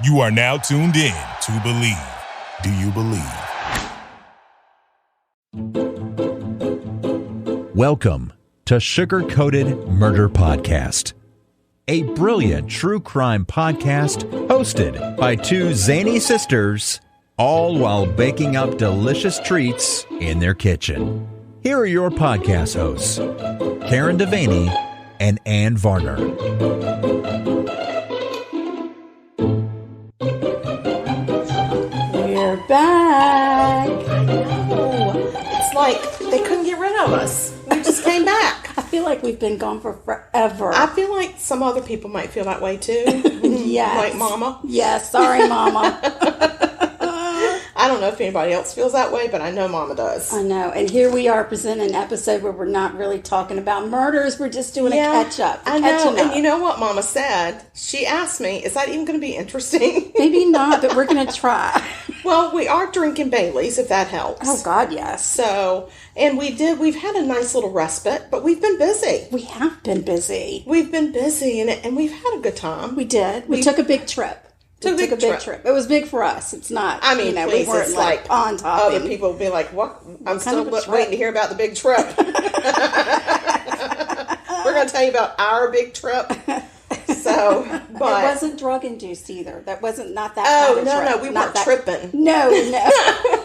You are now tuned in to Believe. Do you believe? Welcome to Sugar Coated Murder Podcast, a brilliant true crime podcast hosted by two zany sisters, all while baking up delicious treats in their kitchen. Here are your podcast hosts, Karen Devaney and Ann Varner. We're back. I know. It's like they couldn't get rid of us. We just came back. I feel like we've been gone for forever. I feel like some other people might feel that way too. Yes. Like Mama. Yes, sorry, Mama. I don't know if anybody else feels that way, but I know Mama does. I know. And here we are presenting an episode where we're not really talking about murders. We're just doing a catch-up. I know. And you know what Mama said? She asked me, is that even going to be interesting? Maybe not, but we're going to try. Well, we are drinking Baileys, if that helps. Oh, God, yes. So, and we've had a nice little respite, but we've been busy. We have been busy. We've been busy, and we've had a good time. We did. We took a big trip. Took a big trip. It was big for us. It's not. I mean, please, we weren't it's like on top. Other people will be like, "What? I'm still waiting to hear about the big trip." We're going to tell you about our big trip. So, but it wasn't drug induced either. That wasn't not that. Oh kind of trip. no, we weren't tripping. No.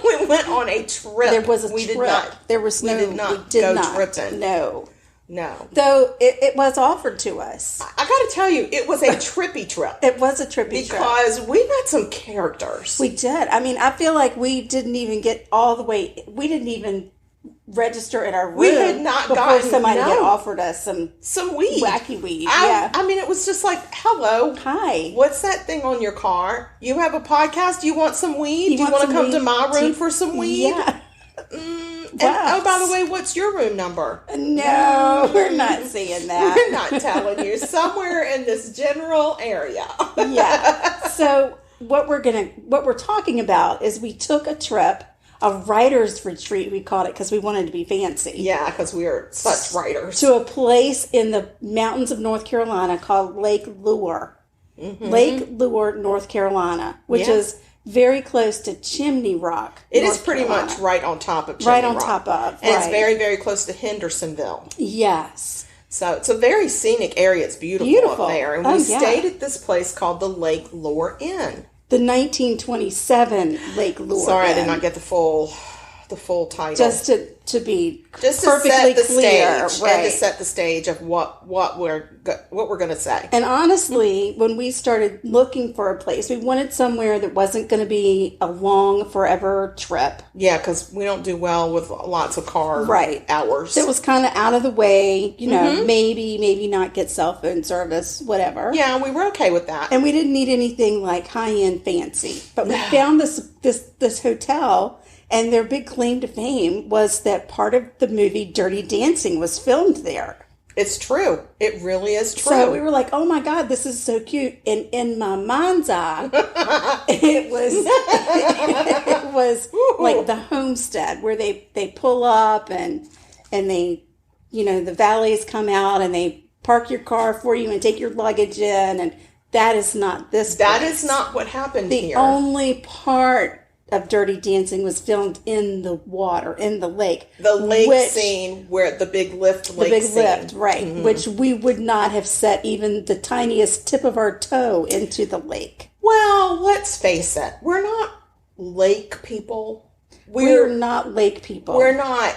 We went on a trip. There was a trip. We did not go tripping. No. Though it was offered to us. I got to tell you, it was a trippy trip. It was a trippy trip. Because we met some characters. We did. I mean, I feel like we didn't even get all the way. We didn't even register in our room. We had not before somebody had offered us some weed. Wacky weed. I mean, it was just like, hello. Hi. What's that thing on your car? You have a podcast? You want some weed? Do you want to come to my room for some weed? Yeah. And, oh, by the way, what's your room number? No, we're not saying that. We're not telling you. Somewhere in this general area. Yeah. So what we're talking about is we took a trip, a writer's retreat, we called it, because we wanted to be fancy. Yeah, because we are such writers. To a place in the mountains of North Carolina called Lake Lure. Mm-hmm. Lake Lure, North Carolina, which is very close to Chimney Rock. It is pretty much right on top of Chimney Rock. Top of. And it's very, very close to Hendersonville. Yes. So it's a very scenic area. It's beautiful up there. And we stayed at this place called the Lake Lure Inn. The 1927 Lake Lure Sorry, Inn. I did not get the full title. Just to be just perfectly to set the clear, stage, right. And to set the stage of what we're going to say. And honestly, when we started looking for a place, we wanted somewhere that wasn't going to be a long, forever trip. Yeah, because we don't do well with lots of car hours. It was kind of out of the way, maybe not get cell phone service, whatever. Yeah, we were okay with that. And we didn't need anything like high-end fancy. But we found this hotel. And their big claim to fame was that part of the movie Dirty Dancing was filmed there. It's true. It really is true. So we were like, oh my God, this is so cute. And in my mind's eye, it was like the homestead where they pull up and they, the valets come out and they park your car for you and take your luggage in. And that is not this place. That is not what happened here. The only part of Dirty Dancing was filmed in the water, in the lake. The lake scene where the big lift lake scene. The big lift, right. Mm-hmm. Which we would not have set even the tiniest tip of our toe into the lake. Well, let's face it. We're not lake people. We're not lake people. We're not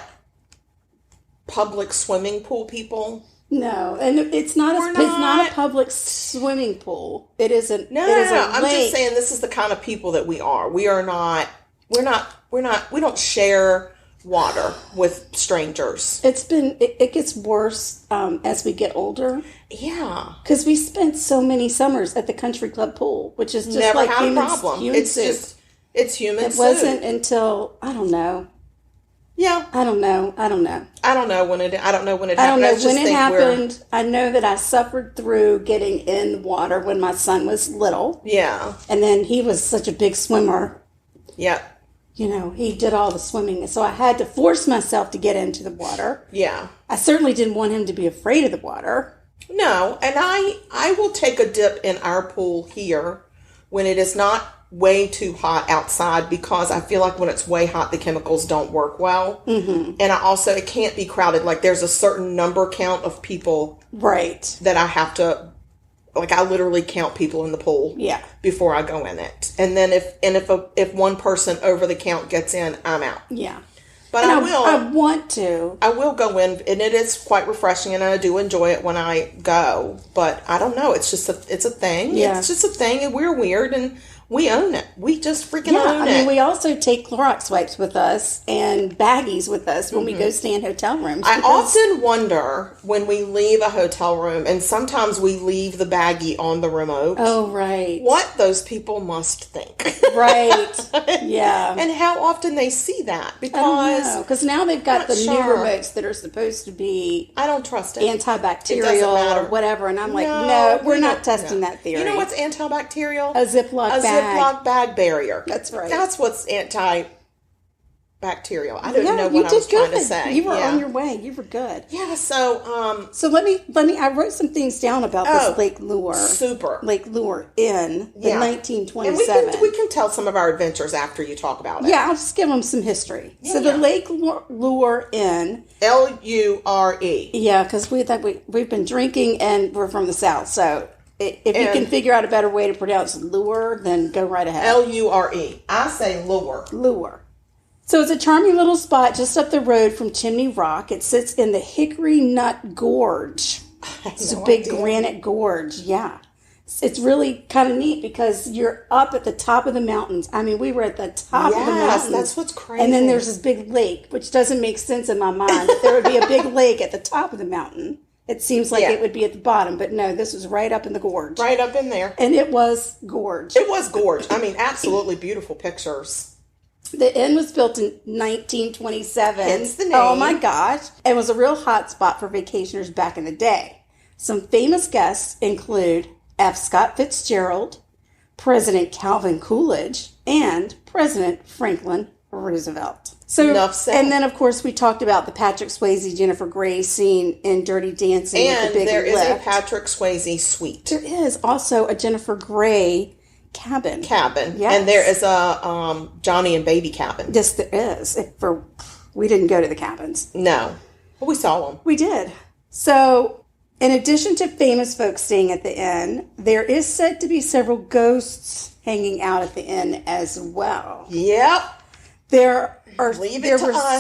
public swimming pool people. No, and it's not a public swimming pool. It isn't. No. I'm just saying this is the kind of people that we are. We are not. We don't share water with strangers. It gets worse as we get older. Yeah, because we spent so many summers at the country club pool, which is just never like had human, a problem. Human it's soup. it's human. It wasn't until I don't know. Yeah, I don't know. I don't know when it happened. I don't know when it happened. I know that I suffered through getting in the water when my son was little. Yeah, and then he was such a big swimmer. Yeah. He did all the swimming. So I had to force myself to get into the water. Yeah. I certainly didn't want him to be afraid of the water. No, and I will take a dip in our pool here when it is not way too hot outside, because I feel like when it's way hot, the chemicals don't work well. Mm-hmm. And it can't be crowded. Like there's a certain number count of people Right. that I have to, like I literally count people in the pool before I go in it. And then if one person over the count gets in, I'm out. Yeah. But and I will go in, and it is quite refreshing, and I do enjoy it when I go. But I don't know. It's just it's a thing. Yeah. It's just a thing, and we're weird, and we own it. We just freaking own it. I mean, we also take Clorox wipes with us and baggies with us when we go stay in hotel rooms. I often wonder when we leave a hotel room, and sometimes we leave the baggie on the remote. Oh, right. What those people must think. Right. Yeah. And how often they see that. Because now they've got the sure. new remotes that are supposed to be I don't trust it. Antibacterial or whatever. And I'm like, no, we're not testing that theory. You know what's antibacterial? A Ziploc bag. Ziploc bag barrier. That's right. That's what's antibacterial. I don't know what I was trying to say. You were on your way. You were good. Yeah. So let me. I wrote some things down about this Lake Lure. Super. Lake Lure in the 1927. And we can tell some of our adventures after you talk about it. Yeah, I'll just give them some history. Yeah, so the Lake Lure Inn. Lure. Yeah, because we've been drinking and we're from the South, so. If you can figure out a better way to pronounce lure, then go right ahead. Lure. I say lure. Lure. So it's a charming little spot just up the road from Chimney Rock. It sits in the Hickory Nut Gorge. It's a big granite gorge. Yeah. It's really kind of neat because you're up at the top of the mountains. I mean, we were at the top of the mountains. That's what's crazy. And then there's this big lake, which doesn't make sense in my mind that there would be a big lake at the top of the mountain. It seems like it would be at the bottom, but no, this was right up in the gorge. Right up in there. And it was gorge. It was gorge. I mean, absolutely beautiful pictures. The inn was built in 1927. Hence the name. Oh my gosh. And was a real hot spot for vacationers back in the day. Some famous guests include F. Scott Fitzgerald, President Calvin Coolidge, and President Franklin Roosevelt. So, enough said. And then, of course, we talked about the Patrick Swayze, Jennifer Grey scene in Dirty Dancing. And with the big there is lift. a Patrick Swayze suite. There is also a Jennifer Grey cabin. Yes. And there is a Johnny and Baby cabin. Yes, there is. We didn't go to the cabins. No. But we saw them. We did. So, in addition to famous folks staying at the inn, there is said to be several ghosts hanging out at the inn as well. Yep. There were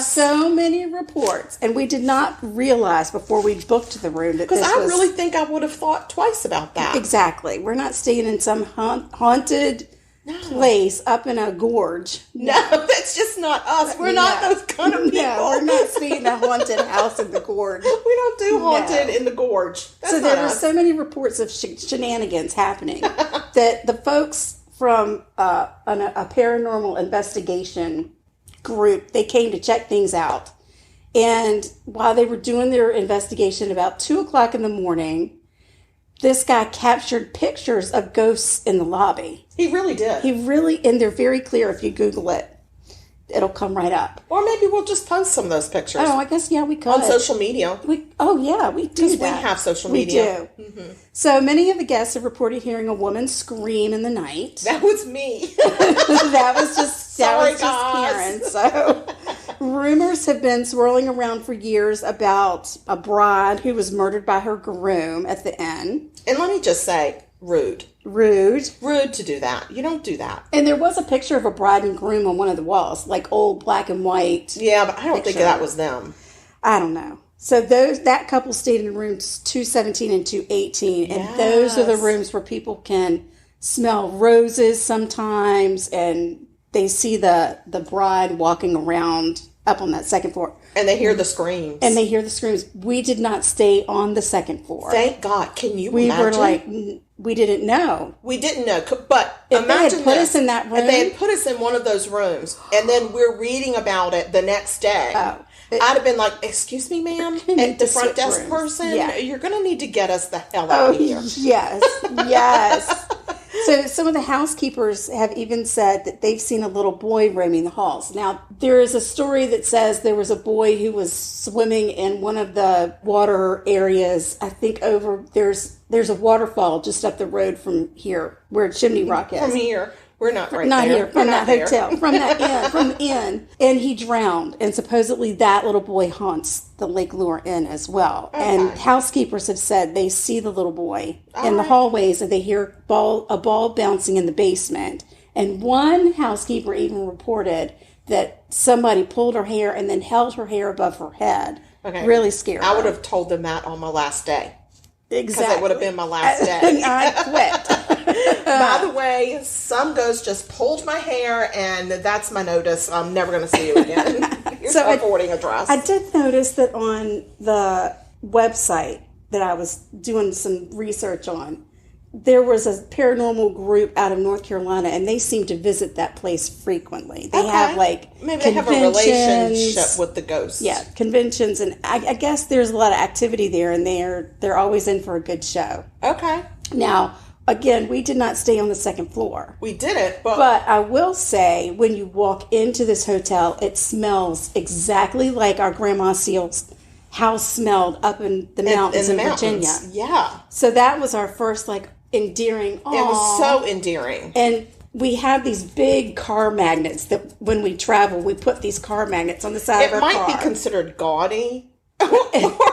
so many reports, and we did not realize before we booked the room that this was... Because I really think I would have thought twice about that. Exactly. We're not staying in some haunted place up in a gorge. No, that's just not us. We're not those kind of people. No, we're not staying in a haunted house in the gorge. We don't do haunted in the gorge. That's so there were so many reports of shenanigans happening that the folks from a paranormal investigation group, they came to check things out. And while they were doing their investigation about 2:00 in the morning, this guy captured pictures of ghosts in the lobby. He really did. And they're very clear if you Google it. It'll come right up. Or maybe we'll just post some of those pictures. Oh, I guess, we could. On social media. We do that. Because we have social media. We do. Mm-hmm. So many of the guests have reported hearing a woman scream in the night. That was me. that was just Karen. So rumors have been swirling around for years about a bride who was murdered by her groom at the inn. And let me just say, rude to do that. You don't do that. And there was a picture of a bride and groom on one of the walls, like old black and white. Yeah, but I don't think that was them. I don't know. So that couple stayed in rooms 217 and 218, and those are the rooms where people can smell roses sometimes, and they see the bride walking around up on that second floor. And they hear the screams. We did not stay on the second floor. Thank God. Can you imagine? We were like, we didn't know. We didn't know. But if imagine they had put us in that room. If they had put us in one of those rooms, and then we're reading about it the next day. I'd have been like, excuse me, ma'am, and the front desk person, you're going to need to get us the hell out of here. Yes. So some of the housekeepers have even said that they've seen a little boy roaming the halls. Now, there is a story that says there was a boy who was swimming in one of the water areas. I think there's a waterfall just up the road from here where Chimney Rock is. From here. We're not right Not there. here, from We're that not there. hotel, from that inn, from the inn. And he drowned. And supposedly that little boy haunts the Lake Lure Inn as well. Okay. And housekeepers have said they see the little boy in the hallways and they hear a ball bouncing in the basement. And one housekeeper even reported that somebody pulled her hair and then held her hair above her head. Okay. Really scared I her. would have told them that on my last day. Exactly. Because it would have been my last day. I quit. By the way, some ghost just pulled my hair, and that's my notice. I'm never going to see you again. Here's So my forwarding address. I did notice that on the website that I was doing some research on, there was a paranormal group out of North Carolina, and they seem to visit that place frequently. They have like maybe they have a conventions. relationship with the ghosts. Yeah, conventions, and I guess there's a lot of activity there, and they're always in for a good show. Okay. Now, again, we did not stay on the second floor. We didn't, But I will say, when you walk into this hotel, it smells exactly like our Grandma Seal's house smelled up in the mountains in Virginia. Yeah. So that was our first, like, endearing. Aww. It was so endearing. And we have these big car magnets that when we travel, we put these car magnets on the side of It our might car. be considered gaudy.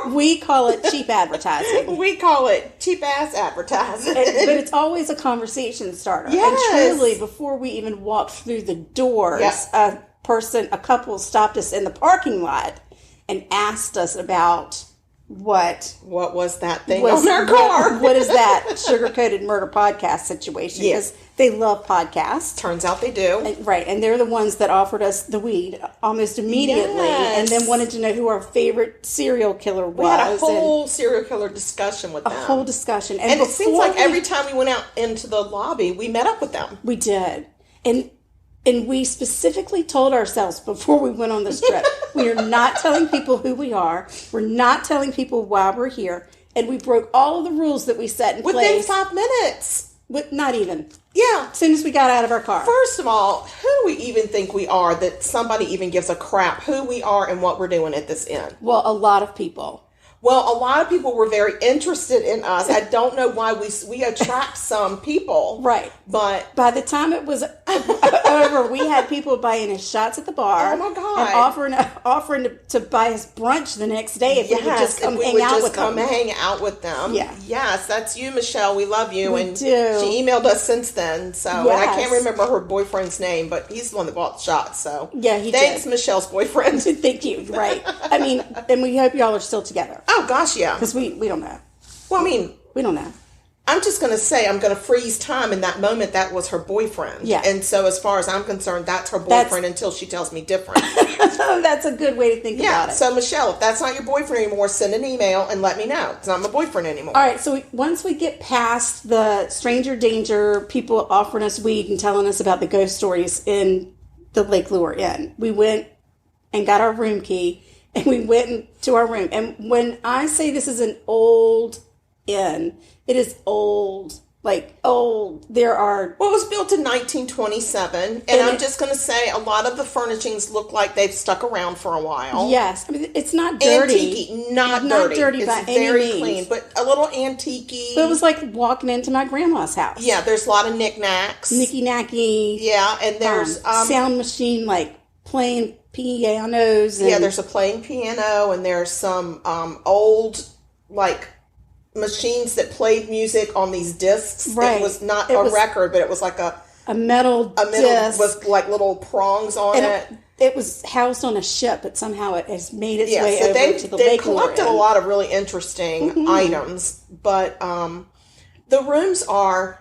We call it cheap advertising. We call it cheap-ass advertising. But it's always a conversation starter. Yes. And truly, before we even walked through the doors, Yep. a couple stopped us in the parking lot and asked us about what was that thing was on our car? what is that sugar-coated murder podcast situation? Yes. Because they love podcasts. Turns out they do. Right, and they're the ones that offered us the weed almost immediately, Yes. and then wanted to know who our favorite serial killer was. We had a and whole serial killer discussion with them. a whole discussion. And it seems before like every time we went out into the lobby, we met up with them. we did, and we specifically told ourselves before we went on this trip, we are not telling people who we are. We're not telling people why we're here, and we broke all of the rules that we set in Within place. 5 minutes. Not even. Yeah. As soon as we got out of our car. First of all, who do we even think we are that somebody even gives a crap who we are and what we're doing at this inn? Well, a lot of people. Well, a lot of people were very interested in us. I don't know why we attract some people. Right. But By the time it was over, we had people buying us shots at the bar. Oh, my God. And offering to buy us brunch the next day if we would just come hang out with them. hang out with them. Yeah. Yes, that's you, Michelle. We love you. We and do. She emailed us since then. So, and I Yes. can't remember her boyfriend's name, but he's the one that bought the shots. So, Yeah, he thanks, did. Michelle's boyfriend. Thank you. Right. I mean, and we hope y'all are still together. Oh gosh, yeah. Because we don't know. Well, I mean, We don't know. I'm just going to say I'm going to freeze time. In that moment, that was her boyfriend. Yeah. And so, as far as I'm concerned, that's her boyfriend until she tells me different. So that's a good way to think Yeah. about it. So, Michelle, if that's not your boyfriend anymore, send an email and let me know. It's not my boyfriend anymore. All right, so once we get past the stranger danger, people offering us weed and telling us about the ghost stories in the Lake Lure Inn, we went and got our room key, and we went into our room. And when I say this is an old inn, it is old, like old. There are... Well, it was built in 1927, and I'm just going to say a lot of the furnishings look like they've stuck around for a while. Yes, I mean, it's not dirty. Antique, not dirty. By It's any very means. clean, but a little antique-y. But it was like walking into my grandma's house. Yeah, there's a lot of knickknacks. Knicky-knacky. Yeah, and there's... sound machine, like playing pianos. And, yeah, there's a playing piano, and there's some old, like, machines that played music on these discs. Right. It was not It a was record, but it was like a metal middle disc. with like little prongs on And it. it was housed on a ship, but somehow it has made its Yeah, way so over they to the they Lake Lure collected a Inn. lot of really interesting items, but the rooms are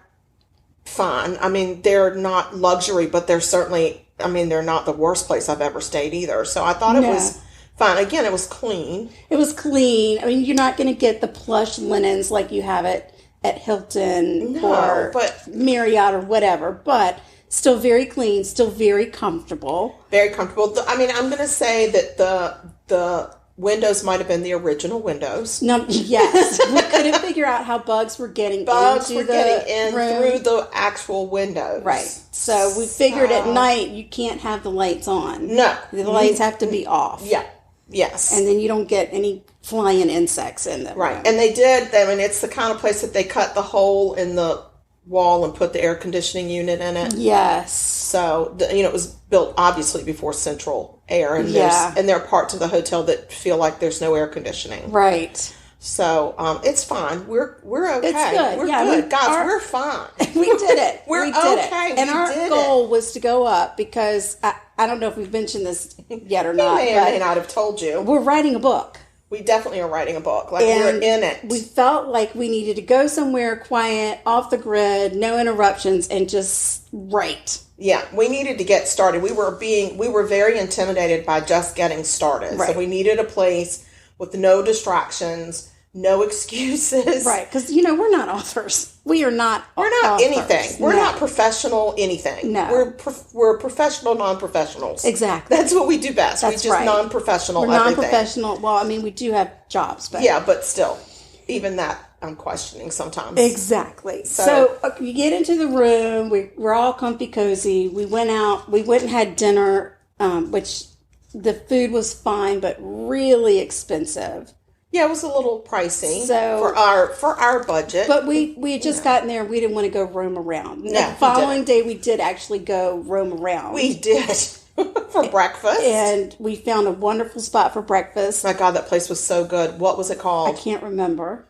fine. I mean, they're not luxury, but they're certainly. I mean, they're not the worst place I've ever stayed either. So I thought it No. was fine. Again, it was clean. It was clean. I mean, you're not going to get the plush linens like you have it at Hilton No, or but- Marriott or whatever, but still very clean, still very comfortable. Very comfortable. I mean, I'm going to say that the windows might have been the original windows. No, yes. We couldn't figure out how bugs were getting Bugs into were the getting in room. through the actual windows. Right. So we figured at night you can't have the lights on. No. The lights have to be off. Yeah. Yes. And then you don't get any flying insects in them. Right. And they did. I mean, it's the kind of place that they cut the hole in the wall and put the air conditioning unit in it. Yes. So, it was built obviously before central air. And and there are parts of the hotel that feel like there's no air conditioning. Right. So, it's fine. We're okay. It's good. We're Yeah, good. Guys, we're fine. We did it. We're we did okay. It. And We our did goal was to go up because I don't know if we've mentioned this yet or We not. may or may but not have told you. we're writing a book. We definitely are writing a book. Like, we're in it. We felt like we needed to go somewhere quiet, off the grid, no interruptions, and just write. Yeah, we needed to get started. We were very intimidated by just getting started. Right. So we needed a place with no distractions, no excuses. Right, because, we're not authors. We are not We're not authors. anything. We're not professional anything. No. We're professional non-professionals. Exactly. That's what we do best. That's we just right. non-professional We're everything. non-professional. Well, I mean, we do have jobs, but... Yeah, but still, even that I'm questioning sometimes. Exactly. So you get into the room. We're all comfy cozy. We went out. We went and had dinner, which the food was fine, but really expensive. Yeah, it was a little pricey So- for our budget. But we had just gotten there. We didn't want to go roam around. No, The following day, we did actually go roam around. we did for breakfast. And we found a wonderful spot for breakfast. My God, that place was so good. What was it I called? can't remember.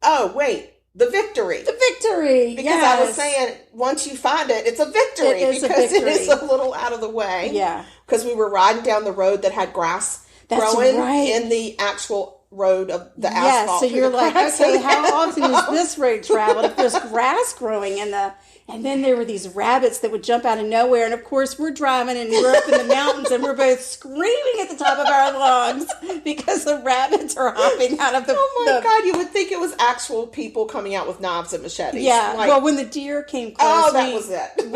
Oh, wait. The Victory. The Victory. Because I was saying, once you find it, it's a victory. It is a because victory. it is a little out of the way. Yeah. Because we were riding down the road that had grass That's growing right. in the actual road of the Yes, asphalt. so through you're the like, cracks okay, in the how often is asphalt. this road traveled? If there's grass growing and then there were these rabbits that would jump out of nowhere, and of course we're driving and we're up in the mountains and we're both screaming at the top of our lungs because the rabbits are hopping out of the. Oh my God, you would think it was actual people coming out with knives and machetes. Yeah, Like, well, when the deer came close, oh, that was it.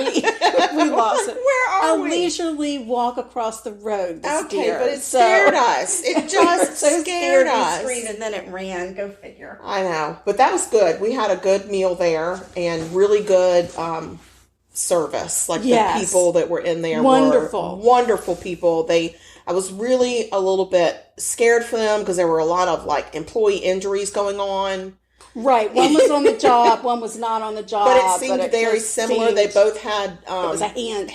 we lost it. Where are a we? leisurely walk across the road. This Okay, deer. but it scared us. It just so scared we us. screamed, and then it ran. Go figure. I know, but that was good. We had a good meal there and really good service. Like Yes. the people that were in there Wonderful. were wonderful people. I was really a little bit scared for them because there were a lot of like employee injuries going on. Right, one was on the job, one was not on the job. But it seemed it very just similar. seemed- They both had it was a hand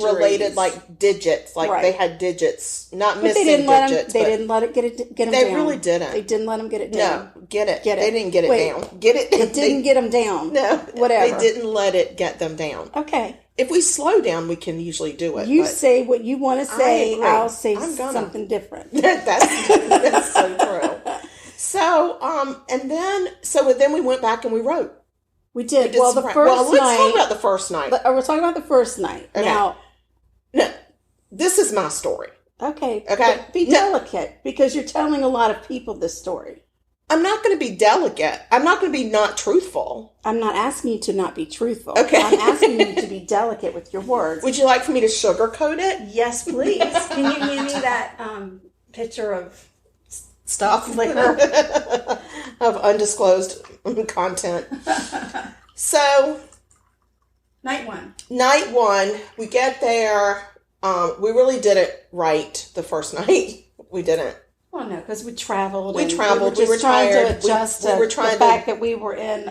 related injuries. like digits. Like Right. they had digits, not But missing they didn't let digits. him. They but didn't let it get him They down. really didn't. They didn't let him get it No, down. get it. Get it. They didn't get it Wait. down. Get it. They didn't get him down. No, whatever. They didn't let it get them down. Okay, If we slow down, we can usually do it. you but say what you want to say. agree. I'll say I'm gonna. something different. that's so true. So, and then we went back and we wrote. We did. We Well, did the some first well, let's night. talk about the first night. We're talking about the first night Okay. now. No, this is my story. Okay. Okay. But be No. delicate because you're telling a lot of people this story. I'm not going to be delicate. I'm not going to be not truthful. I'm not asking you to not be truthful. Okay. I'm asking you to be delicate with your words. Would you like for me to sugarcoat it? Yes, please. Can you hand me that picture of stuff liquor? Of undisclosed content. So, Night one. night one, we get there. We really did it right the first night. We didn't. Well, no, because we traveled. We and traveled. We We were were just trying tired. to adjust We were to trying the to- fact that we were in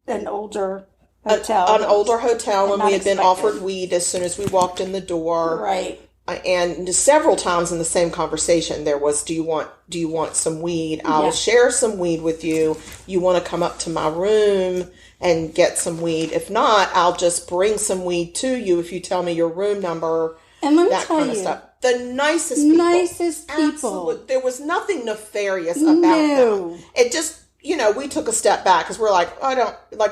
an older hotel. An older hotel, and not we had been expected. offered weed as soon as we walked in the door. Right. And several times in the same conversation, there was, "Do you want some weed? I will Yeah. share some weed with you. You want to come up to my room and get some weed? If not, I'll just bring some weed to you if you tell me your room number." And let me That tell kind of you, stuff. The nicest people. nicest people. Absolutely. There was nothing nefarious about No. them. It just, we took a step back because we're like,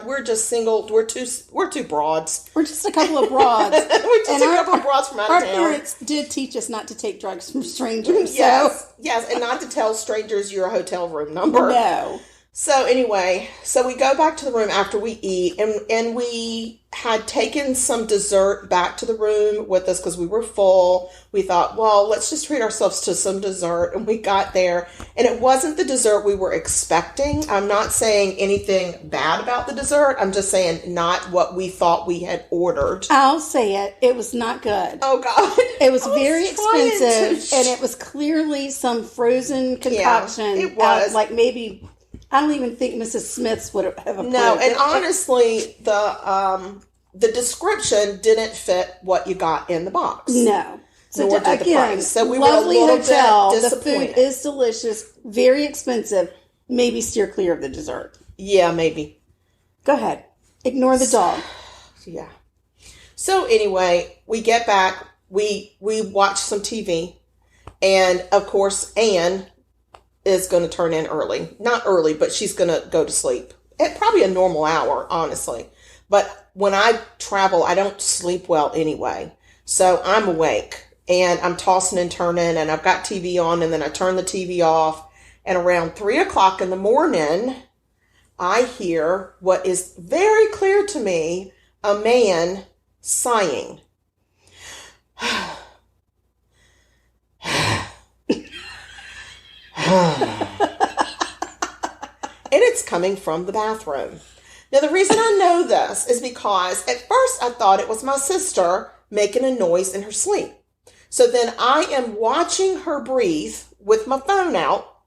we're just single. We're two broads. We're just a couple of broads. We're just And a couple of broads from out Our of town. parents did teach us not to take drugs from strangers. Yes, and not to tell strangers your hotel room number. So, no. So anyway, so we go back to the room after we eat, and we had taken some dessert back to the room with us because we were full. We thought, well, let's just treat ourselves to some dessert. And we got there, and it wasn't the dessert we were expecting. I'm not saying anything bad about the dessert. I'm just saying not what we thought we had ordered. I'll say it. It was not good. Oh, God. It was very expensive, and it was clearly some frozen concoction. Yeah, it was. Like maybe... I don't even think Mrs. Smith's would have approved. No, and honestly, the description didn't fit what you got in the box. No. So Nor did the price. So we lovely were a little hotel. bit The disappointed. food is delicious, very expensive. Maybe steer clear of the dessert. Yeah, maybe. Go ahead. Ignore the dog. Yeah. So anyway, we get back. We watch some TV, and of course, Anne is going to turn in early. Not early, but she's going to go to sleep at probably a normal hour, honestly. But when I travel, I don't sleep well anyway. So I'm awake and I'm tossing and turning, and I've got TV on, and then I turn the TV off. And around 3 o'clock in the morning, I hear what is very clear to me, a man sighing. And it's coming from the bathroom. Now, the reason I know this is because at first I thought it was my sister making a noise in her sleep. So then I am watching her breathe with my phone out,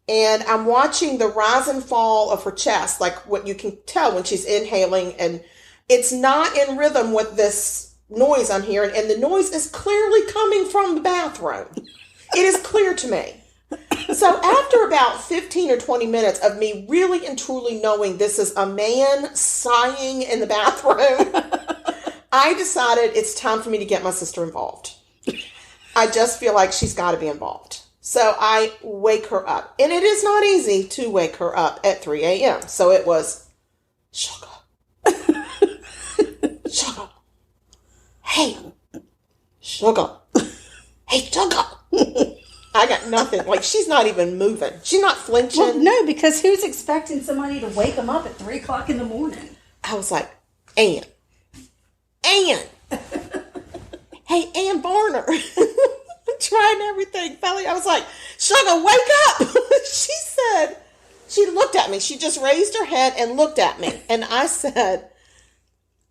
and I'm watching the rise and fall of her chest, like what you can tell when she's inhaling, and it's not in rhythm with this noise I'm hearing, and the noise is clearly coming from the bathroom. It is clear to me. So after about 15 or 20 minutes of me really and truly knowing this is a man sighing in the bathroom, I decided it's time for me to get my sister involved. I just feel like she's got to be involved. So I wake her up. And it is not easy to wake her up at 3 a.m. So it was, Sugar. Sugar. Hey. Sugar. Hey, Sugar. I got nothing. Like, she's not even moving. She's not flinching. Well, no, because who's expecting somebody to wake them up at 3 o'clock in the morning? I was like, Anne. Hey, Ann Varner. Trying everything. Finally, I was like, Sugar, wake up. She looked at me. She just raised her head and looked at me. And I said,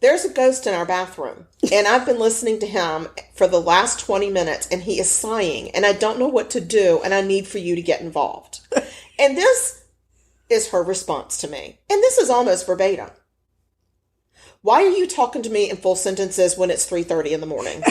there's a ghost in our bathroom. And I've been listening to him for the last 20 minutes, and he is sighing. And I don't know what to do, and I need for you to get involved. And this is her response to me. And this is almost verbatim. Why are you talking to me in full sentences when it's 3:30 in the morning?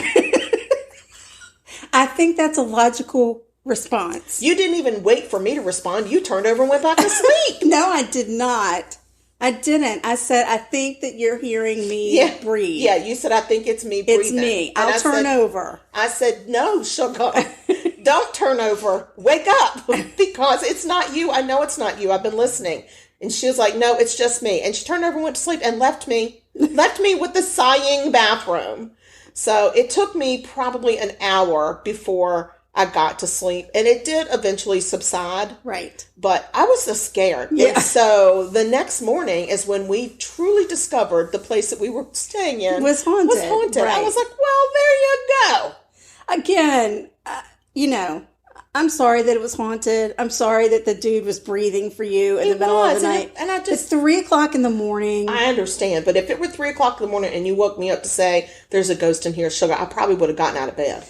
I think that's a logical response. You didn't even wait for me to respond. You turned over and went back to sleep. No, I did not. I didn't. I said, I think that you're hearing me breathe. Yeah, you said, I think it's me breathing. It's me. I'll turn over. I said, no, Sugar. Don't turn over. Wake up. Because it's not you. I know it's not you. I've been listening. And she was like, no, it's just me. And she turned over and went to sleep and left me with the sighing bathroom. So it took me probably an hour before I got to sleep, and it did eventually subside. Right. But I was so scared. Yeah. And so the next morning is when we truly discovered the place that we were staying in was haunted. Right. I was like, well, there you go. Again, I'm sorry that it was haunted. I'm sorry that the dude was breathing for you in the middle of the night. And I just... It's 3 o'clock in the morning. I understand. But if it were 3 o'clock in the morning and you woke me up to say, there's a ghost in here, Sugar, I probably would have gotten out of bed.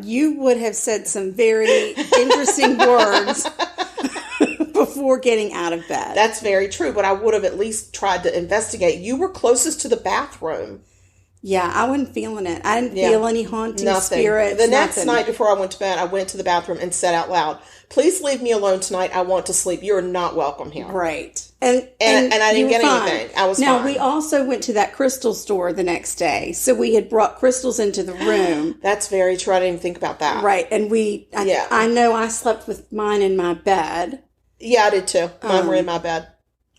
You would have said some very interesting words before getting out of bed. That's very true, but I would have at least tried to investigate. You were closest to the bathroom. Yeah, I wasn't feeling it. I didn't feel any haunting spirits. The next night before I went to bed, I went to the bathroom and said out loud, please leave me alone tonight. I want to sleep. You're not welcome here. Right. And I didn't get anything. I was fine. Now, we also went to that crystal store the next day. So we had brought crystals into the room. That's very true. I didn't even think about that. Right. And I know I slept with mine in my bed. Yeah, I did too. Mine were in my bed.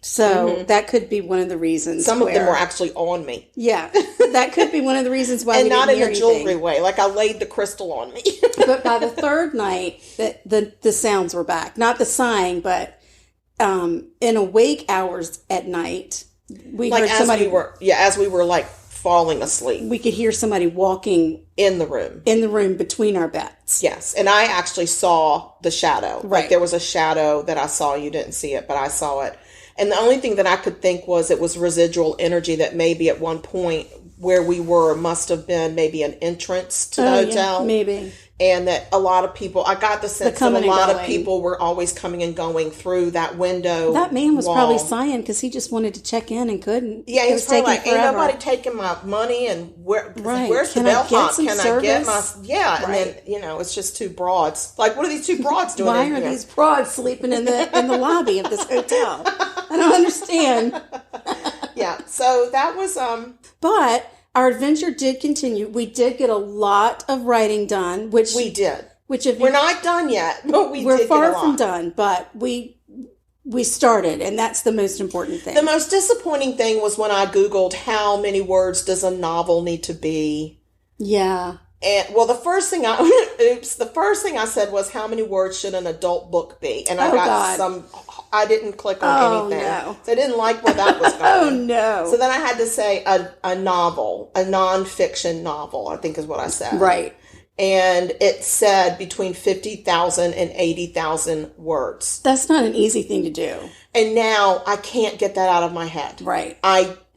So that could be one of the reasons. Some of them were actually on me. Yeah. That could be one of the reasons why and we didn't not in hear a jewelry anything. way. Like I laid the crystal on me. But by the third night, the sounds were back. Not the sighing, but in awake hours at night, we Like heard as somebody. as we were like falling asleep We could hear somebody walking in the room. in the room between our beds. Yes, and I actually saw the shadow. Right. Like there was a shadow that I saw. You didn't see it, but I saw it. And the only thing that I could think was it was residual energy that maybe at one point where we were must have been maybe an entrance to the hotel. Yeah, maybe. And that a lot of people, I got the sense that a coming and lot of going. people were always coming and going through that window. That man was wall. probably sighing because he just wanted to check in and couldn't. Yeah, It he was probably like, ain't forever. nobody taking my money, and Right. where's Can the I bellhop? get some Can I get my service? yeah? And Right. then it's just two broads. Like, what are these two broads doing? Why in are here? these broads sleeping in the lobby of this hotel? I don't understand. Yeah, so that was But our adventure did continue. We did get a lot of writing done, which we did. if We're you, not done yet, but we're did far get a lot. from done. But we started, and that's the most important thing. The most disappointing thing was when I Googled how many words does a novel need to be. Yeah. And well, the first thing I said was how many words should an adult book be? And I Oh, got God. I didn't click on Oh, anything. no. So I didn't like where that was going. Oh no. So then I had to say a novel, a nonfiction novel, I think is what I said. Right. And it said between 50,000 and 80,000 words. That's not an easy thing to do. And now I can't get that out of my head. Right.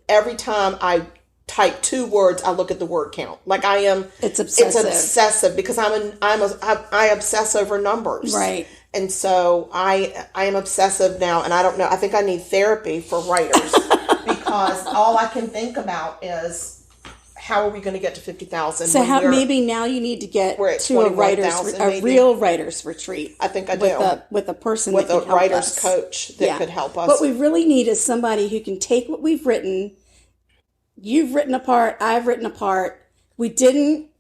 Every time I type 2 words, I look at the word count. Like I am. It's obsessive. It's obsessive because I obsess over numbers. Right. And so I am obsessive now, and I don't know. I think I need therapy for writers because all I can think about is how are we going to get to 50,000? So maybe now you need to get we're at to a 21,000 maybe. real writer's retreat. I think I do. With a person with that a can help writer's us. coach that could help us. What we really need is somebody who can take what we've written. You've written a part. I've written a part. We didn't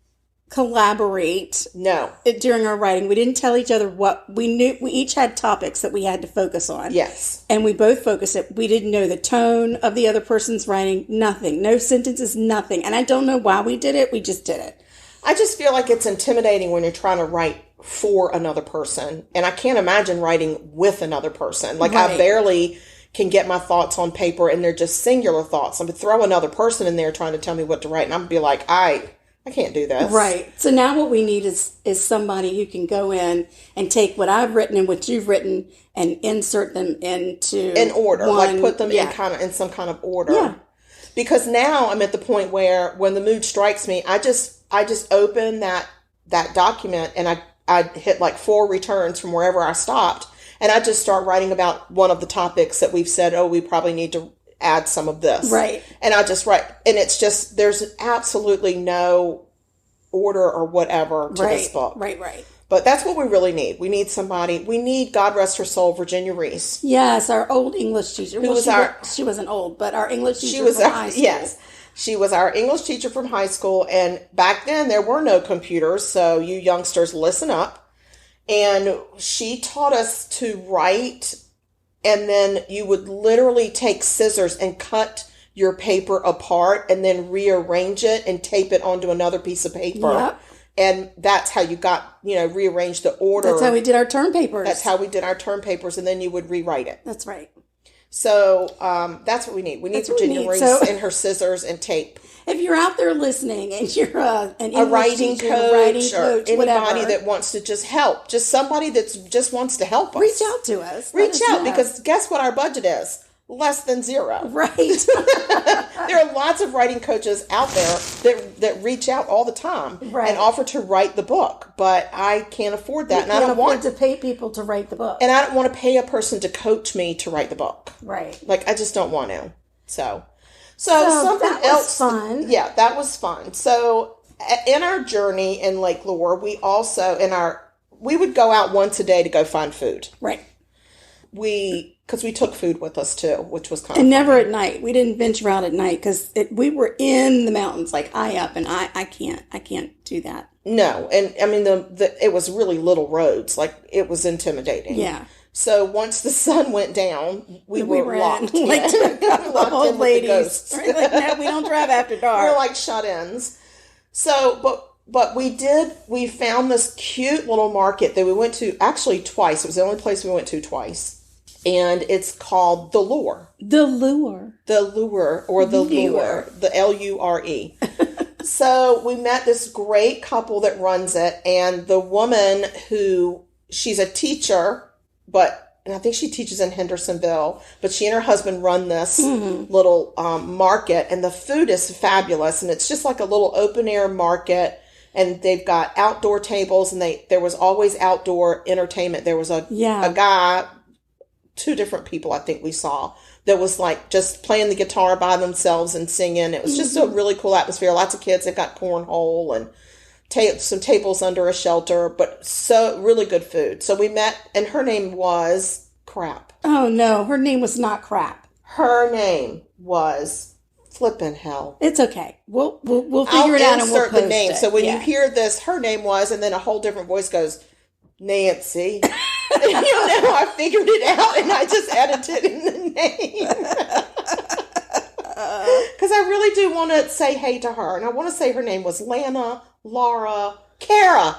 collaborate No. during our writing. We didn't tell each other what we knew. We each had topics that we had to focus on. Yes. And we both focused it. We didn't know the tone of the other person's writing. Nothing. No sentences, nothing. And I don't know why we did it. We just did it. I just feel like it's intimidating when you're trying to write for another person. And I can't imagine writing with another person. Like I Right. barely can get my thoughts on paper and they're just singular thoughts. I'm going to throw another person in there trying to tell me what to write. And I'm going to be like, I can't do this. Right. So now what we need is somebody who can go in and take what I've written and what you've written and insert them into In order. Like one- put them yeah. in some kind of order. Yeah. Because now I'm at the point where when the mood strikes me, I just open that document and I hit like 4 returns from wherever I stopped. And I just start writing about one of the topics that we've said, we probably need to add some of this. Right. And I just write. And it's just, there's absolutely no order or whatever to this book. Right. But that's what we really need. We need somebody. We need, God rest her soul, Virginia Reese. Yes, our old English teacher. She wasn't old, but our English teacher She was from high school. Yes. She was our English teacher from high school. And back then there were no computers. So you youngsters, listen up. And she taught us to write, and then you would literally take scissors and cut your paper apart and then rearrange it and tape it onto another piece of paper. Yep. And that's how you got, rearranged the order. That's how we did our term papers. That's how we did our term papers, and then you would rewrite it. That's right. So that's what we need. We need That's what we Virginia need. Reese So- and her scissors and tape. If you're out there listening and you're an A English writing teacher, coach, or anybody whatever, that wants to just help. Just somebody that just wants to help us. reach out to us. Let Reach us out, know. because guess what our budget is? Less than 0. Right. There are lots of writing coaches out there that reach out all the time Right. and offer to write the book, but I can't afford that, and I Can't don't want afford to pay people to write the book. and I don't want to pay a person to coach me to write the book. Right. Like I just don't want to. So So something that was else. fun. Yeah, that was fun. So in our journey in Lake Lure, we also we would go out once a day to go find food. Right. Because we took food with us too, which was kind And of never at night. We didn't venture out at night because we were in the mountains, like high up, and I can't do that. no. And I mean it was really little roads, like it was intimidating. Yeah. So once the sun went down, we were locked. in, like in. a couple Locked of old in with the ladies. ghosts. Right? Like, no, we don't drive after We dark. were like shut-ins. So, but we found this cute little market that we went to actually twice. It was the only place we went to twice. And it's called The Lure. The Lure. The Lure, or The Lure. The L-U-R-E. So we met this great couple that runs it, and the woman she's a teacher, and I think she teaches in Hendersonville, but she and her husband run this little market, and the food is fabulous, and it's just like a little open air market, and they've got outdoor tables, and there was always outdoor entertainment. There was a guy, 2 different people I think we saw, that was like just playing the guitar by themselves and singing. It was just a really cool atmosphere. Lots of kids. They've got cornhole and some tables under a shelter, but so really good food. So we met, and her name was Crap. Oh no, her name was not Crap. Her name was flippin' hell. It's okay. We'll figure it out and we'll post the name. it. So when you hear this, her name was, and then a whole different voice goes, Nancy. I figured it out, and I just edited in the name. Because I really do want to say hey to her, and I want to say her name was Lana, Laura, Kara.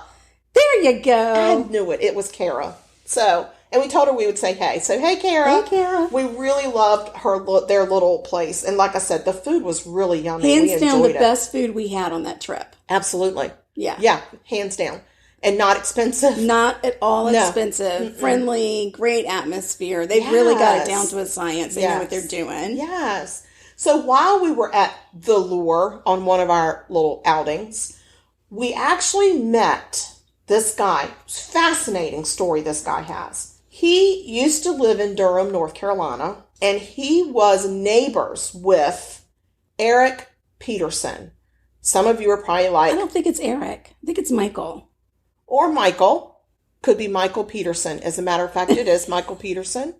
There you go. I knew it. It was Kara. So, and we told her we would say hey. So, hey, Kara. Hey, Kara. We really loved their little place. And like I said, the food was really yummy. Hands down, the best food we had on that trip. Absolutely. Yeah. Yeah, hands down. And not expensive. Not at all expensive. Friendly, great atmosphere. They've really got it down to a science. They know what they're doing. Yes. So while we were at The Lure on one of our little outings, we actually met this guy. Fascinating story this guy has. He used to live in Durham, North Carolina, and he was neighbors with Eric Peterson. Some of you are probably like... I don't think it's Eric. I think it's Michael. Or Michael. Could be Michael Peterson. As a matter of fact, it is Michael Peterson.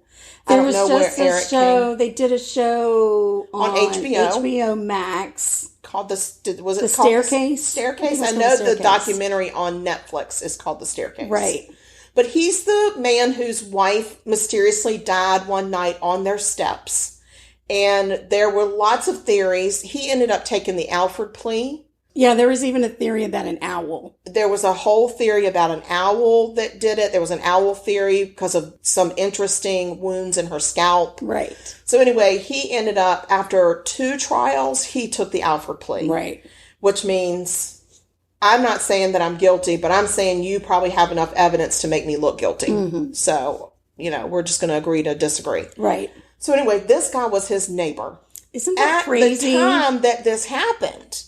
I don't know where Eric came. They did a show on HBO Max called The Staircase? Staircase. I know the documentary on Netflix is called The Staircase. Right. But he's the man whose wife mysteriously died one night on their steps. And there were lots of theories. He ended up taking the Alford plea. Yeah, there was even a theory about an owl. There was a whole theory about an owl that did it. There was an owl theory because of some interesting wounds in her scalp. Right. So anyway, he ended up, after 2 trials, he took the Alford plea. Right. Which means, I'm not saying that I'm guilty, but I'm saying you probably have enough evidence to make me look guilty. Mm-hmm. So, we're just going to agree to disagree. Right. So anyway, this guy was his neighbor. Isn't that crazy? At the time that this happened.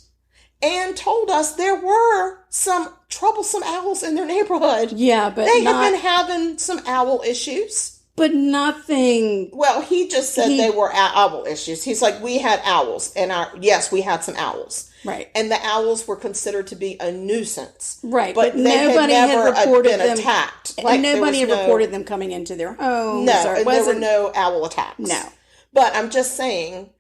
And told us there were some troublesome owls in their neighborhood. Yeah, but they have been having some owl issues. But nothing. Well, he just said they were owl issues. He's like, we had owls, and yes, we had some owls. Right. And the owls were considered to be a nuisance. Right. But nobody had never reported been them attacked. Like, nobody had reported them coming into their homes. No, and there were no owl attacks. No. But I'm just saying.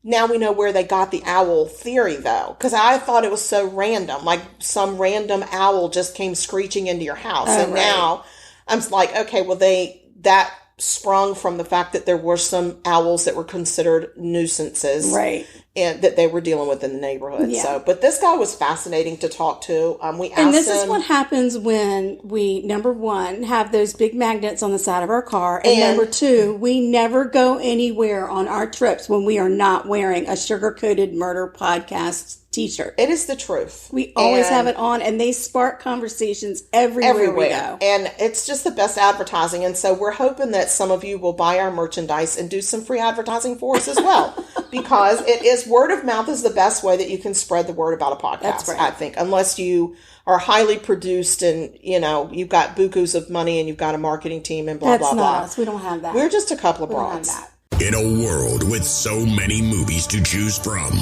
Now we know where they got the owl theory, though, because I thought it was so random, like some random owl just came screeching into your house. Now I'm like, okay, well, that sprung from the fact that there were some owls that were considered nuisances. Right. And that they were dealing with in the neighborhood. Yeah. So, but this guy was fascinating to talk to. We asked him. And this is what happens when we, number one, have those big magnets on the side of our car. And number two, we never go anywhere on our trips when we are not wearing a Sugar Coated Murder Podcast t-shirt. It is the truth. We always have it on, and they spark conversations everywhere we go. And it's just the best advertising. And so we're hoping that some of you will buy our merchandise and do some free advertising for us as well. Because it is word of mouth is the best way that you can spread the word about a podcast. That's right. I think, unless you are highly produced and, you've got bukus of money and you've got a marketing team and blah, blah, blah. That's not us. We don't have that. We're just a couple of broads. In a world with so many movies to choose from,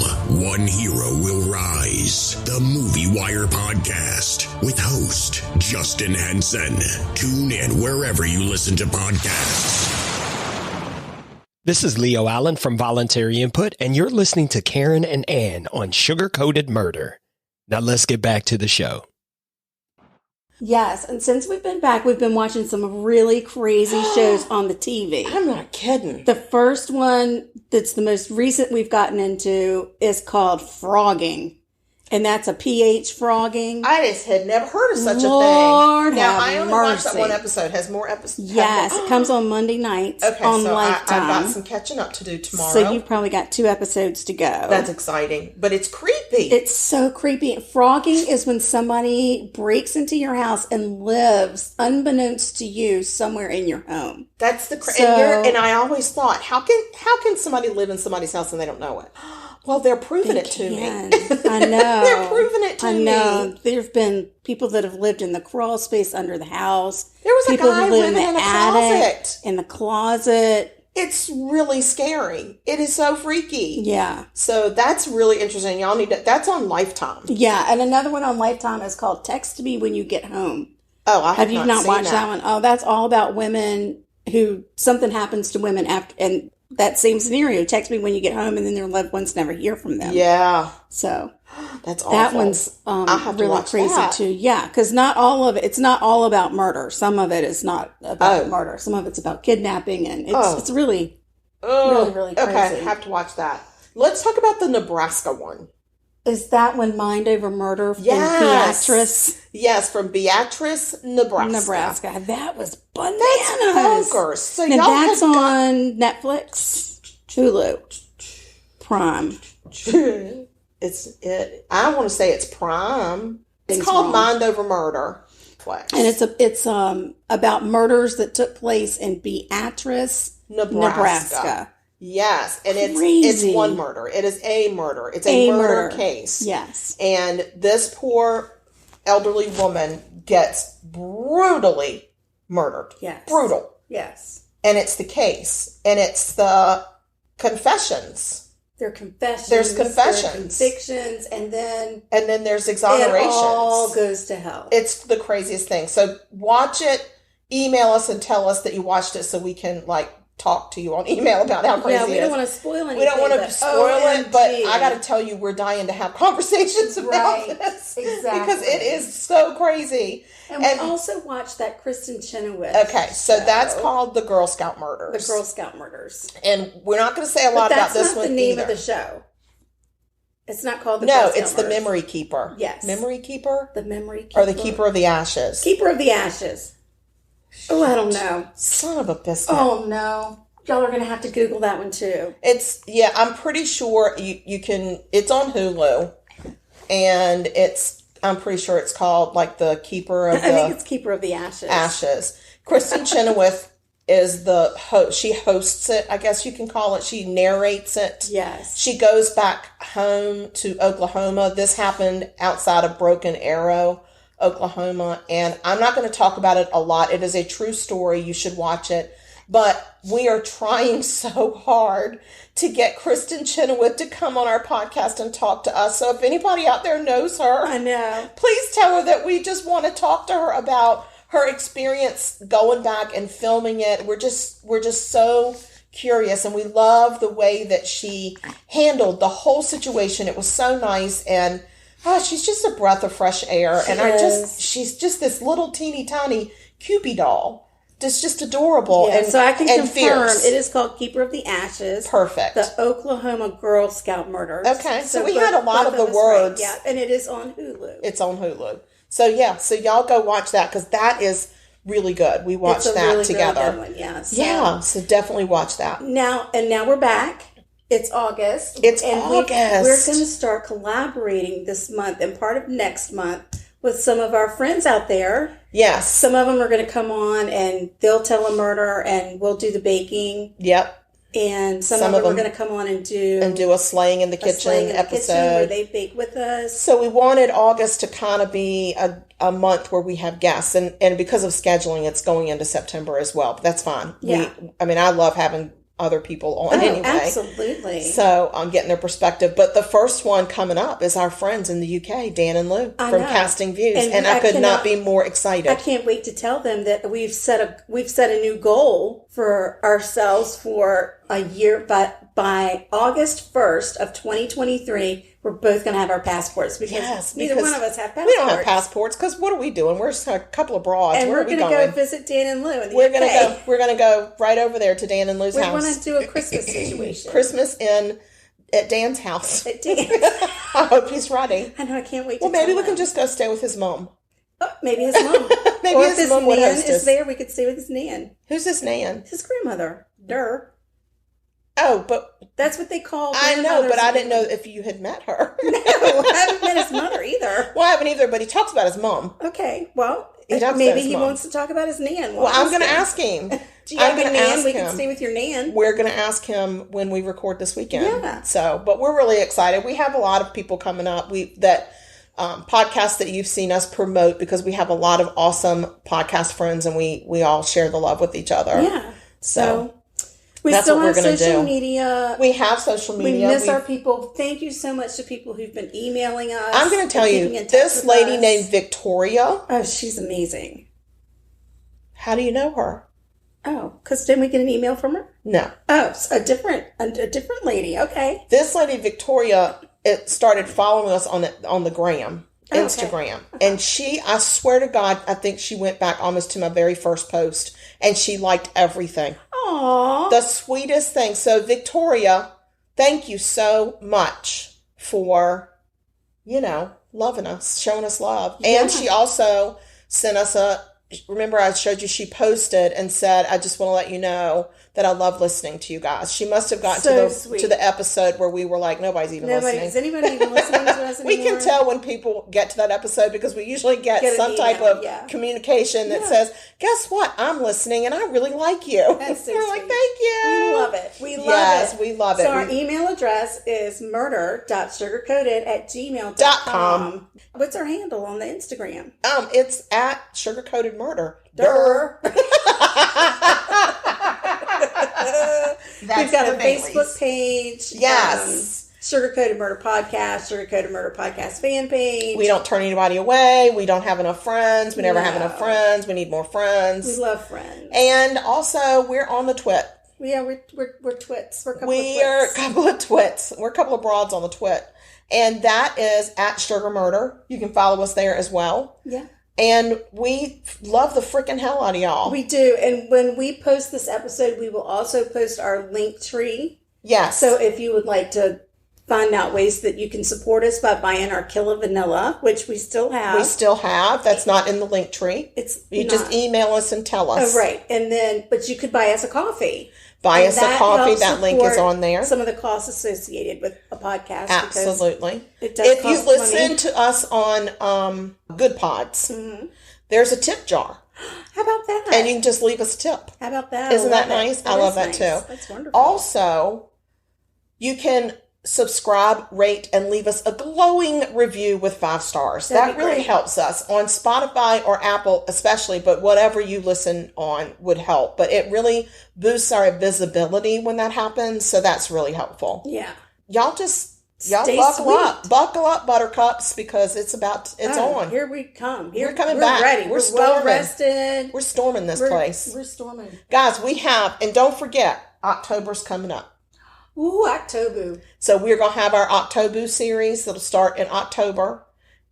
one hero will rise. The Movie Wire Podcast with host Justin Henson. Tune in wherever you listen to podcasts. This is Leo Allen from Voluntary Input, and you're listening to Karen and Ann on Sugar Coated Murder. Now let's get back to the show. Yes, and since we've been back, we've been watching some really crazy shows on the TV. I'm not kidding. The first one that's the most recent we've gotten into is called Frogging. And that's a pH frogging. I just had never heard of such Lord a thing. Now, have I only watched that mercy. one episode. Has more episodes? Yes, it comes on Monday nights Okay, on so I've Lifetime. got some catching up to do tomorrow. So you've probably got 2 episodes to go. That's exciting, but it's creepy. It's so creepy. Frogging is when somebody breaks into your house and lives, unbeknownst to you, somewhere in your home. That's the So- and I always thought, how can somebody live in somebody's house and they don't know it? Well, they're proving it to me. I know. They're proving it to I me. know. There have been people that have lived in the crawl space under the house. There was a people guy who live living in a attic, closet. in the closet. It's really scary. It is so freaky. Yeah. So that's really interesting. Y'all need to. That's on Lifetime. Yeah. And another one on Lifetime is called Text Me When You Get Home. Oh, I Have you not seen watched that one? Oh, that's all about women who something happens to women after, and that same scenario. Text me when you get home, and then their loved ones never hear from them. Yeah, So that's awful. that one's I have to really watch crazy that. too. Yeah, because not all of it. It's not all about murder. Some of it is not about murder. Some of it's about kidnapping, and it's really really Okay, crazy. have to watch that. Let's talk about the Nebraska one. Is that when Mind Over Murder from Yes. Beatrice, Yes, from Beatrice, Nebraska? That was bananas. That's bonkers. So Now y'all that's have on Netflix, Hulu, Prime. I want to say it's Prime. It's Things called wrong. Mind Over Murder. And it's about murders that took place in Beatrice, Nebraska. Yes, and it's Crazy. one murder. It is a murder. It's a murder case. Yes. And this poor elderly woman gets brutally murdered. Yes. Brutal. Yes. And it's the case. And it's the confessions. They're confessions. There's confessions. There are convictions, and then And then there's it exonerations. all goes to hell. It's the craziest thing. So watch it. Email us and tell us that you watched it so we can talk to you on email about how crazy yeah, we it is. don't want to spoil anything. We don't want to spoil it, but OMG. I got to tell you, we're dying to have conversations about Right, this. exactly. Because it is so crazy. And we also watched that Kristen Chenoweth. Okay, so show, that's called The Girl Scout Murders. The Girl Scout Murders. And we're not going to say a lot But about that's this not one the name either. of the show. It's not called the No, Girl Scout it's the Murders. Memory Keeper. Yes. Memory Keeper? The Memory Keeper. Or the Keeper of the Ashes. Keeper of the Ashes. Oh, I don't know. Son of a biscuit. Oh, no. Y'all are going to have to Google that one, too. I'm pretty sure you can, it's on Hulu. And I'm pretty sure it's called the Keeper of the I think it's Keeper of the Ashes. Ashes. Kristen Chenoweth is the host. She hosts it, I guess you can call it. She narrates it. Yes. She goes back home to Oklahoma. This happened outside of Broken Arrow, Oklahoma. And I'm not going to talk about it a lot. It is a true story. You should watch it. But we are trying so hard to get Kristen Chenoweth to come on our podcast and talk to us. So if anybody out there knows her, I know. please tell her that we just want to talk to her about her experience going back and filming it. We're just so curious, and we love the way that she handled the whole situation. It was so nice, and she's just a breath of fresh air. She's just this little teeny tiny Cupid doll. It's just adorable. Yeah, and so I can and confirm fierce. it is called Keeper of the Ashes. Perfect. The Oklahoma Girl Scout Murders. Okay, so we had a lot of the both us words. Right. Yeah, and it is on Hulu. It's on Hulu. So y'all go watch that because that is really good. We watched It's a that really, together. Really good one, yeah. So definitely watch that. Now we're back. It's August. It's and August. We're going to start collaborating this month and part of next month with some of our friends out there. Yes. Some of them are going to come on and they'll tell a murder and we'll do the baking. Yep. And some of them are going to come on and do a Slaying in the Kitchen episode where they bake with us. So we wanted August to kind of be a month where we have guests, and because of scheduling, it's going into September as well. But that's fine. Yeah. I love having other people on anyway. Absolutely. So I'm getting their perspective. But the first one coming up is our friends in the UK, Dan and Lou from Casting Views, and I could not be more excited. I can't wait to tell them that we've set a new goal for ourselves for a year, but by August 1st of 2023, we're both going to have our passports because neither one of us have passports. We don't have passports because what are we doing? We're just a couple of broads. And Where we're are we going to going? go visit Dan and Lou in the We're UK. gonna go right over there to Dan and Lou's house. We want to do a Christmas situation. Christmas at Dan's house. At Dan. I hope he's ready. I know, I can't wait to Well, maybe tell we can him. just go stay with his mom. Oh, maybe his mom. Maybe or his if his mom would nan host is us. there, we could stay with his nan. Who's his nan? His grandmother. Durr. Oh, but That's what they call I know, grandmothers but I in didn't know England. if you had met her. No, I haven't met his mother either. Well, I haven't either, but he talks about his mom. Okay, well, He talks about maybe his he mom. wants to talk about his nan. Well, I'm going to ask him. Do you have I'm a going to nan? ask We can him. stay with your nan. We're going to ask him when we record this weekend. Yeah. So, but we're really excited. We have a lot of people coming up. Podcasts that you've seen us promote because we have a lot of awesome podcast friends and we all share the love with each other. Yeah. So we that's still what we're have gonna social do. media. We have social We media. miss our people. Thank you so much to people who've been emailing us. I'm going to tell and you, keeping in touch this with lady us. named Victoria. Oh, she's amazing. How do you know her? Oh, because didn't we get an email from her? No. Oh, a different lady. Okay. This lady Victoria started following us on the gram, Oh, Instagram, and I swear to God, I think she went back almost to my very first post, and she liked everything. Aww. The sweetest thing. So Victoria, thank you so much for, loving us, showing us love, Yeah. and she also sent us remember I showed you she posted and said, I just want to let you know that I love listening to you guys. She must have gotten to the episode where we were like, nobody's even listening. Is anybody even listening to us We anymore? can tell when people get to that episode because we usually get an some type email, of yeah. communication that Yeah. says, guess what? I'm listening and I really like you. That's so We're like, sweet. thank you. We love it. We love Yes, it. we love it. So our email address is murder.sugarcoated@gmail.com. .com. What's our handle on the Instagram? It's at Sugarcoated Murder. Durr. That's We've got the a Baileys. Facebook page. Yes. Sugar Coated Murder Podcast, Sugar Coated Murder Podcast fan page. We don't turn anybody away. We don't have enough friends. We never have No. enough friends. We need more friends. We love friends. And also, we're on the twit. Yeah, we're twits. We're a couple We of are a twits. couple of twits. We're a couple of broads on the twit. And that is at Sugar Murder. You can follow us there as well. Yeah. And we love the freaking hell out of y'all. We do. And when we post this episode, we will also post our link tree. Yes. So if you would like to find out ways that you can support us by buying our Killa Vanilla, which we still have. we still have. That's not in the link tree. It's You not. just email us and tell us. Oh, right. And then, but you could buy us a coffee. Buy And us a that coffee. helps That link is support on there. Some of the costs associated with a podcast. because Absolutely. It does If you cost listen money. to us on Good Pods, Mm-hmm. there's a tip jar. How about that? And you can just leave us a tip. How about that? Isn't that love it. nice? I love that is too. nice. That's wonderful. Also, you can subscribe, rate, and leave us a glowing review with 5 stars. That'd That be really great. helps us on Spotify or Apple especially, but whatever you listen on would help. But it really boosts our visibility when that happens, so that's really helpful. Yeah. Y'all Stay buckle sweet. up. Buckle up, buttercups, because it's Oh, on. Here we come. We're coming we're back. ready. We're We're storming. well rested. We're storming this place. We're storming. Guys, we have, and don't forget, October's coming up. Ooh, October. So we're going to have our October series that'll start in October,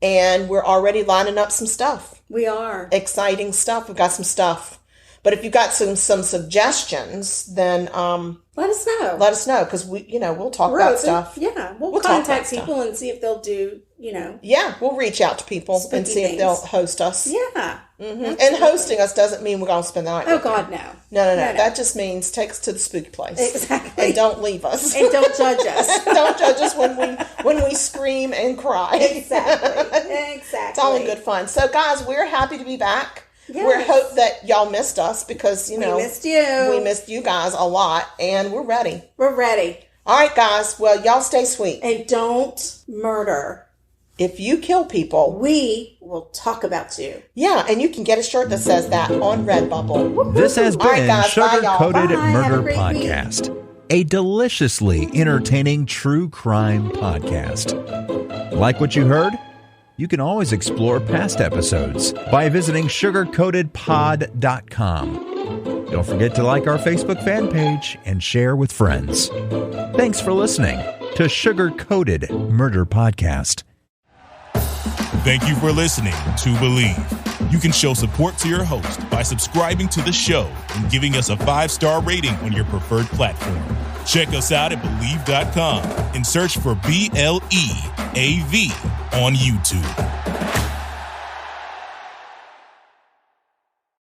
and we're already lining up some stuff. We are. Exciting stuff. We've got some stuff. But if you've got some suggestions, then Let us know. let us know, because we'll talk We're about open. stuff. Yeah. We'll We'll talk contact about people and see if they'll do, Yeah, we'll reach out to people and Spooky see if they'll things. host us. Yeah. And hosting us doesn't mean we're going to spend the night. Oh, with you. God, no. No. That just means take us to the spooky place. Exactly. And don't leave us. And don't judge us. Don't judge us when we scream and cry. Exactly. It's all in good fun. So, guys, we're happy to be back. Yes. We hope that y'all missed us because, We missed you. we missed you guys a lot, and we're ready. We're ready. All right, guys. Well, y'all stay sweet. And don't murder. If you kill people, We will talk about you. yeah, and you can get a shirt that says that on Redbubble. This has All right, been guys. Bye, Sugar y'all. Coated Bye. Have a Murder great Podcast, a deliciously entertaining true crime podcast. Like what you heard? You can always explore past episodes by visiting sugarcoatedpod.com. Don't forget to like our Facebook fan page and share with friends. Thanks for listening to Sugar Coated Murder Podcast. Thank you for listening to Believe. You can show support to your host by subscribing to the show and giving us a 5-star rating on your preferred platform. Check us out at Believe.com and search for BLEAV on YouTube.